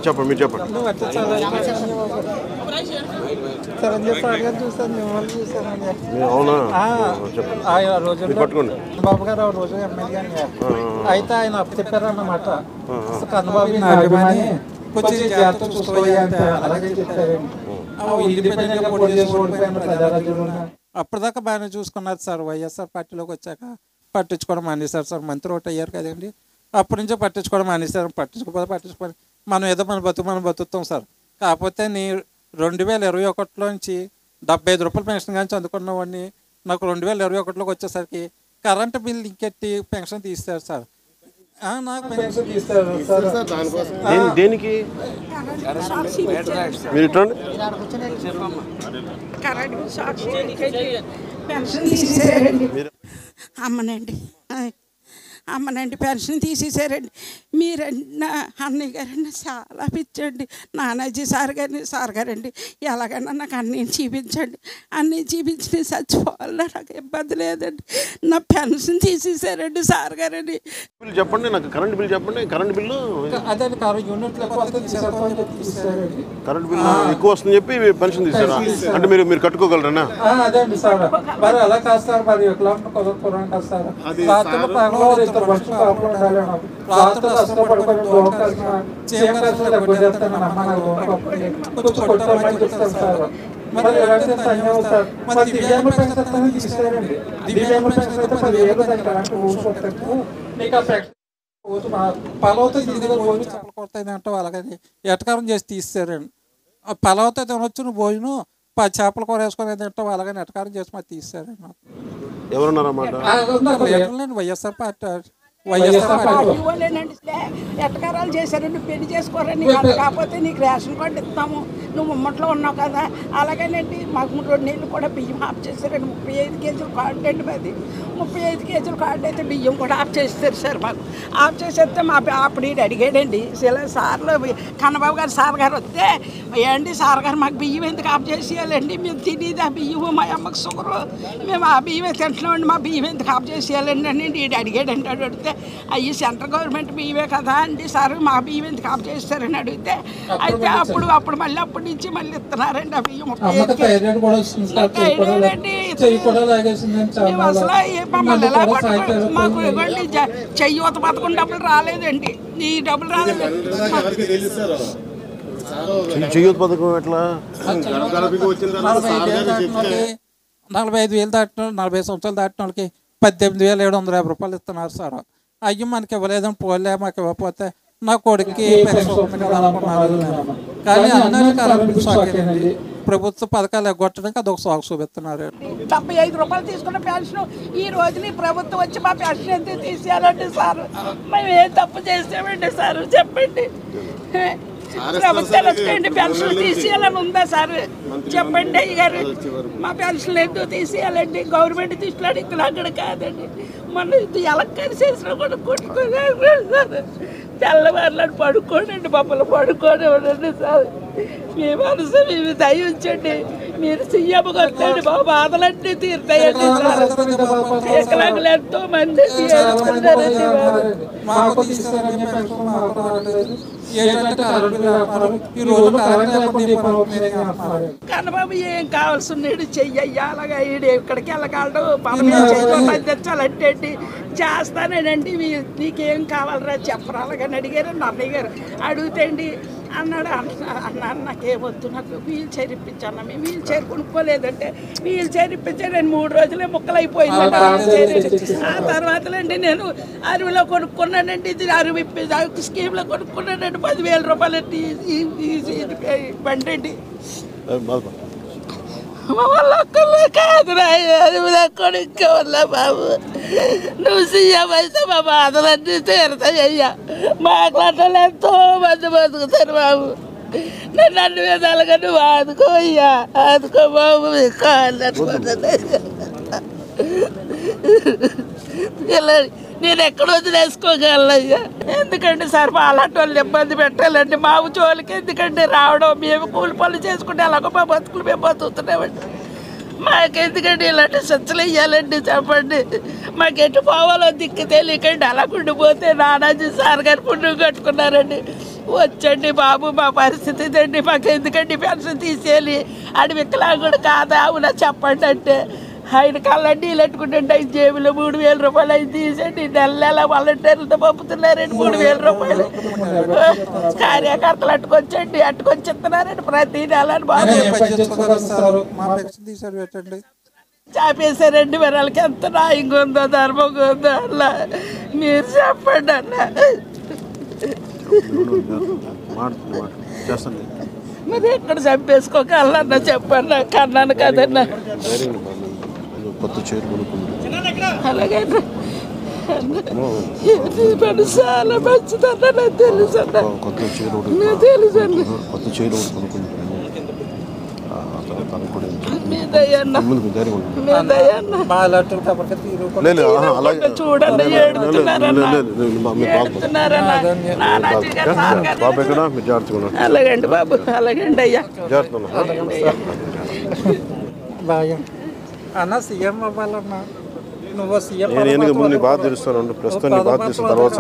చెప్పండి, మీరు చెప్పండి. అవునా, చెప్పండి, పట్టుకోండి. బాబు గారు ఆ రోజు ఎమ్మెల్యే అయితే ఆయన అప్పు చెప్పారన్నమాట. కన్నబాబు నా అభిమాని కొంచెం జాగ్రత్త చూసుకోవాలి అంటే అలాగే చెప్పారండి. అప్పటిదాకా బాగానే చూసుకున్నారు సార్. వైఎస్ఆర్ పార్టీలోకి వచ్చాక పట్టించుకోవడం మానేశారు సార్. మంత్రి ఒకటి అయ్యారు కదండి, అప్పటి నుంచో పట్టించుకోవడం మానేశారు. పట్టించుకోవాలి మనం ఏదో మనం బతుకుతాం సార్. కాకపోతే 2021లోంచి 75 రూపాయలు పెన్షన్ కానీ అందుకున్న వాడిని నాకు 2021లోకి వచ్చేసరికి కరెంటు బిల్ ఇంకెట్టి పెన్షన్ తీస్తారు సార్. నాకు పెన్షన్ తీస్తారు సార్. దేనికి మీరు అమ్మనండి పెన్షన్ తీసేసారండి. మీరన్నా అన్నయ్య గారండి చాలా పిచ్చండి. నానాజీ సార్ గారండి ఎలాగైనా నాకు అన్నీ చూపించండి, అన్నీ చూపించి చచ్చిపోవాలన్నా నాకు ఇబ్బంది లేదండి. నా పెన్షన్ తీసేసారండి సార్ గారండి. చెప్పండి, నాకు కరెంట్ బిల్ చెప్పండి. కరెంట్ బిల్లు అదే కరెంట్ బిల్లు ఎక్కువ వస్తుందని చెప్పి పెన్షన్ తీసారా? అంటే మీరు కట్టుకోగలరా? అదే అండి సార్. మరి అలా కాదు సార్, మరి ఎట్లా కుదరకురాం కదా సార్. పలవతో కొడతాయిదంటే అలాగని ఎటకారం చేసి తీస్తారండి. పలవతో తినొచ్చు నువ్వు భోజనం 10 చేపల కూర వేసుకొని తింటావు అలాగని ఎటకారం చేసి మరి తీస్తారండి. వైఎస్ఆర్ పార్టీ ఎట్టకారాలు చేశారండి. పెళ్లి చేసుకోరని కాకపోతే నీకు రేషన్ కార్డు ఇస్తాము, నువ్వు ఉమ్మట్లో ఉన్నావు కదా అలాగేనండి. మాకు 2 నెలలు కూడా బియ్యం ఆఫ్ చేశారండి. 35 కేజీల కార్డు అండి మాది. 35 కేజీల కార్డు అయితే బియ్యం కూడా ఆఫ్ చేస్తారు సార్. మాకు ఆఫ్ చేసేస్తే అప్పుడు ఈడు అడిగాడండి సార్లు కన్నబాబు గారు సార్ గారు వస్తే, ఏంటి సార్ గారు మాకు బియ్యం ఎందుకు ఆఫ్ చేసేయాలండి, మేము తినేది ఆ బియ్యం, మా అమ్మకు షుగరు, మేము ఆ బియ్యమే తింటున్నామండి, మా బియ్యం ఎందుకు ఆఫ్ చేసేయాలండి అని ఈడు అడిగాడండి. అడిగితే అయ్యి సెంట్రల్ గవర్నమెంట్ బియ్యమే కదా అండి సార్, మా బియ్యం ఎందుకు ఆఫ్ చేస్తారని అడిగితే అయితే అప్పుడు మళ్ళీ అప్పటి నుంచి మళ్ళీ ఇస్తున్నారండి ఆ బియ్యం. మమ్మల్ని ఎలా పట్టుకో మాకు ఇవ్వండి. చెయ్యూత పథకం డబ్బులు రాలేదండి, ఈ డబ్బులు రాలేదు. చెయ్యూత పథకం ఎట్లా? 45,000 దాటిన 40 సంవత్సరాలు దాటిన వాళ్ళకి 18,750 రూపాయలు ఇస్తున్నారు సార్. అయ్యి మనకి ఇవ్వలేదని పోలే, మాకు ఇవ్వకపోతే నా కొడుక్కి కానీ అన్నీ ప్రభుత్వ పథకాలు ఎగ్గొట్టడానికి అదొక సాగు చూపిస్తున్నారు. 75 రూపాయలు తీసుకున్న పెన్షన్ ఈ రోజుని ప్రభుత్వం వచ్చి మా పెన్షన్ ఎంత తీసేయాలండి సార్? మేము ఏం తప్పు చేసామండి సార్ చెప్పండి. ప్రభుత్వాలు వచ్చేయండి పెన్షన్ తీసేయాలని ఉందా సార్ చెప్పండి అయ్య గారు. మా పెన్షన్ ఎందుకు తీసేయాలండి? గవర్నమెంట్ తీసుకున్నాడు ఇక్కడ అక్కడ కాదండి. మన ఎలక్కారు చేసినా కూడా కొట్టుకోలేదు. తెల్లవారులాంటి పడుకోండి, మమ్మల్ని పడుకోనివ్వండి సార్. మీ మనసు మేము దయించండి. మీరు సీఎంకి వస్తాండి మా బాధలన్నీ తీరుతాయండి సార్. వికలాంగులు ఎంతో మంది కన్నబాబు ఏం కావాల్సి ఉన్నాడు చెయ్యయ్యా అలాగా ఇక్కడికి వెళ్ళగలడు పంపించాలంటే చేస్తానండి. నీకేం కావాలరా చెప్పరా అలాగని అడిగారు. అన్నయ్య గారు అడుగుతండి అన్నాడు. అన్నాను నాకేమొద్దు, నాకు వీల్ చైర్ ఇప్పించాను. మేము వీల్ చైర్ కొనుక్కోలేదంటే వీల్ చైర్ ఇప్పించాను. నేను 3 రోజులే ముక్కలైపోయిందండి వీల్ చైర్. ఆ తర్వాతలండి నేను అరువులో కొనుక్కున్నానండి. ఇది అరువు స్కీమ్లో కొనుక్కున్నానండి. 10,000 రూపాయలు బండి అండి. కొనుక్కోవాలా బాబు, నువ్వు సీఎం అయితే మా బాధలన్నీ తీరుతాయ్యా. మాట్లాడాలి ఎంతో మంది బతుకుతారు బాబు. నన్ను అన్ని విధాలుగా నువ్వు ఆదుకో అయ్యా, ఆదుకో బాబు. నేను ఎక్కడ వదిలేసుకోగలయ్యా? ఎందుకంటే సార్ అలాంటి వాళ్ళని ఇబ్బంది పెట్టాలండి. మా జోలికి ఎందుకంటే రావడం? మేము కూలి పనులు చేసుకుంటే ఎలాగో మా బతుకులు మేము బతుకుతున్నామండి. మాకెందుకండి ఇలాంటి శిక్షలు ఇవ్వాలండి చెప్పండి. మాకు ఎటు పోవాలో దిక్కు తెలియకండి. అలా ఉండిపోతే నానాజీ సార్ గారు పుణ్యం కట్టుకున్నారండి. వచ్చండి బాబు, మా పరిస్థితి ఇదండి, మాకు ఎందుకండి పెన్షన్ తీసేయాలి, ఆడి వికలాంగుడు కాదా అవునా చెప్పండి అంటే ఆయన కళ్ళండి నీళ్ళు పెట్టుకుంటుంటే ఆయన జేబులో 3,000 రూపాయలు అవి తీసండి, నెల వాలంటీర్లతో పంపుతున్నారండి 3,000 రూపాయలు. కార్యకర్తలు అట్టుకొచ్చండి, అట్టుకొచ్చి ఇస్తున్నారండి ప్రతి నెల బాబు. చాపేశారండి, మరి వాళ్ళకి ఎంత న్యాయంగా ఉందో ధర్మంగా ఉందో అలా మీరు చెప్పండి అన్న. మరి ఎక్కడ చంపేసుకోగలన్నా చెప్పండి, కన్నాను కదన్నా. అలాగే చాలా మంచిదన్నా, నాకు తెలుసు అన్న, నాకు తెలుసు అన్న. చూడండి అలాగండి బాబు, అలాగండి అయ్యా. అన్న సీఎం అవ్వాలన్నా, నువ్వు సీఎం బాధ తెలుస్తాను, ప్రస్తుతం బాధ తెలుస్తాను, తర్వాత